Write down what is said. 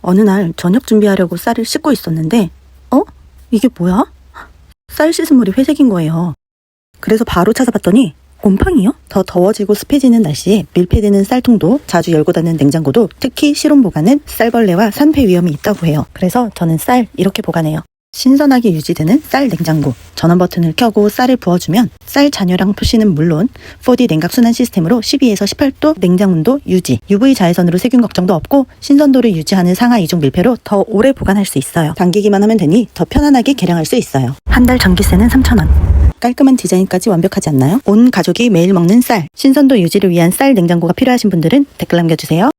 어느 날 저녁 준비하려고 쌀을 씻고 있었는데 이게 뭐야? 쌀 씻은 물이 회색인 거예요. 그래서 바로 찾아봤더니 곰팡이요? 더 더워지고 습해지는 날씨에 밀폐되는 쌀통도 자주 열고 닫는 냉장고도 특히 실온 보관은 쌀벌레와 산패 위험이 있다고 해요. 그래서 저는 쌀 이렇게 보관해요. 신선하게 유지되는 쌀 냉장고. 전원 버튼을 켜고 쌀을 부어주면 쌀 잔여량 표시는 물론 4D 냉각 순환 시스템으로 12에서 18도 냉장 온도 유지, UV 자외선으로 세균 걱정도 없고 신선도를 유지하는 상하 이중 밀폐로 더 오래 보관할 수 있어요. 당기기만 하면 되니 더 편안하게 개량할 수 있어요. 한 달 전기세는 3,000원. 깔끔한 디자인까지 완벽하지 않나요? 온 가족이 매일 먹는 쌀, 신선도 유지를 위한 쌀 냉장고가 필요하신 분들은 댓글 남겨주세요.